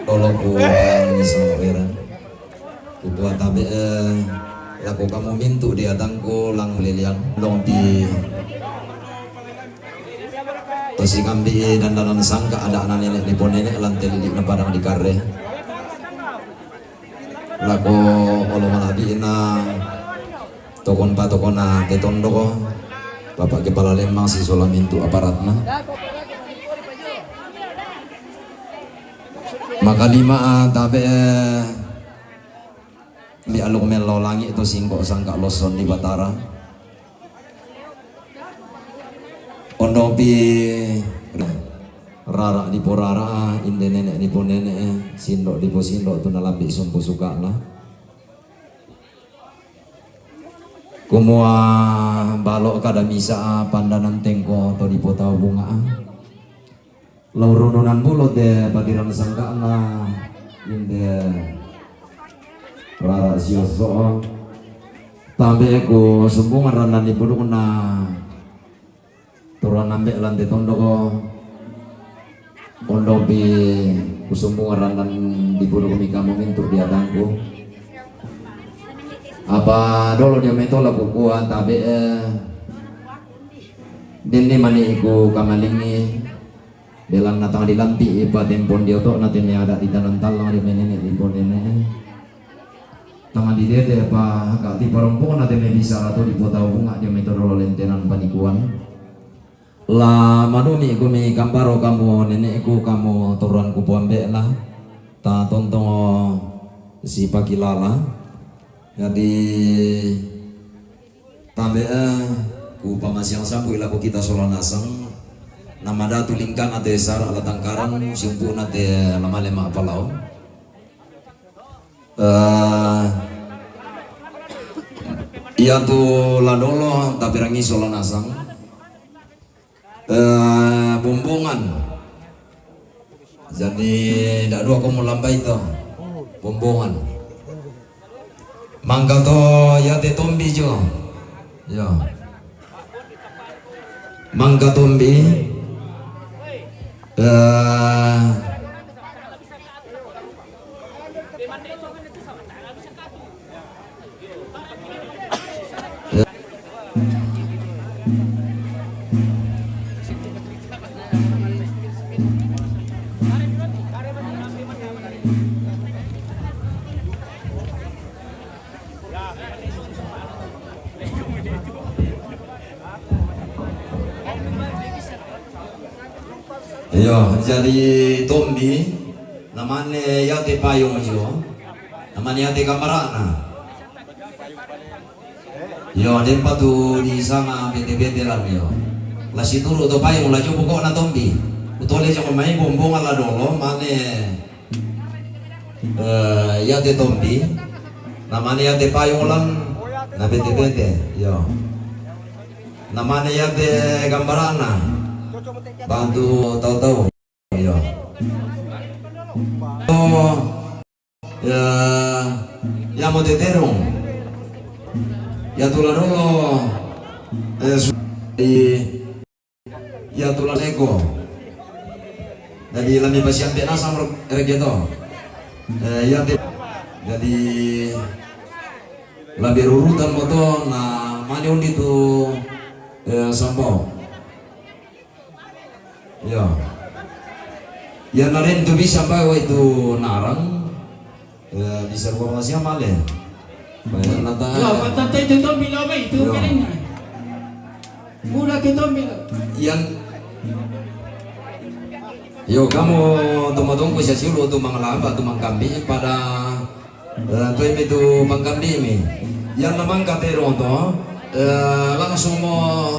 Tolong kuang saweran kubuat tabi laku kamu mintu dia tangku lang meliliang dong di tosi kambi dan dalam sangka ada anak nenek nipon nenek lantai lidik na padang di kare laku olo malabi ina tokon pa tokon na tetondo ko bapak kepala lemang si solam mintu aparatna maka lima tabe li aluk melo langit itu singkok sangka loson di Batara ondopi rara di porara inde nenek di nenek sindok di sindok tu nalambi sumpu suka lah kumua balok kada misa pandanan tengko atau di potau bunga laurununan mulut deh badiran sangka na inde rara sioso tambe ku sumbungan ranan di puduk na turun ambek lantai tondoko ondopi kusumbungan ranan di puduk mikamu mintu dia tangku apa dolo dia metola kukuan tabe dene mani iku kamalingi belang natang dilanti ipa tempon dia tok natin ada di dalam talang di nenek di nenek tangan di dede apa kak di perempuan natin bisa atau di potau bunga dia metode lentenan panikuan lah madumi iku mi kamparo kamu nenekku kamu turuan ku pombe lah ta tontong si pakilala jadi tambe ku pamasyang sambu ilaku kita solanasang nama datu lingkang ate sar ala tangkaran sumpu nate lama lema palau iya tu ladolo tapi rangi solanasang bumbungan jadi dak dua kamu lambai to bumbungan mangga to ya te tombi jo ya mangga tombi yo jadi tombi namanya ya te payung jo namanya te kamarana yo dempa tu di sana bete-bete lah yo lah si turu to payung lah jo pokok na tombi utole jangan main bombong ala dolo mane ya te tombi namanya ya te payung lan na bete-bete yo namanya ya te gambarana bantu tahu-tahu ya oh ya mau diterung ya tulah dulu ya tulah nego jadi lami pasien pena sama regeto ya jadi lebih urutan moto nah mana undi tu sampo ya ya naren tu bisa bawa itu narang bisa bawa masih amal ya bayar nata ya kata itu tu bila itu kering mudah kita bila yang yo kamu tunggu bisa silu tu mangalaba tu mangkambi pada tu itu mangkambi mi yang namang katero to langsung mau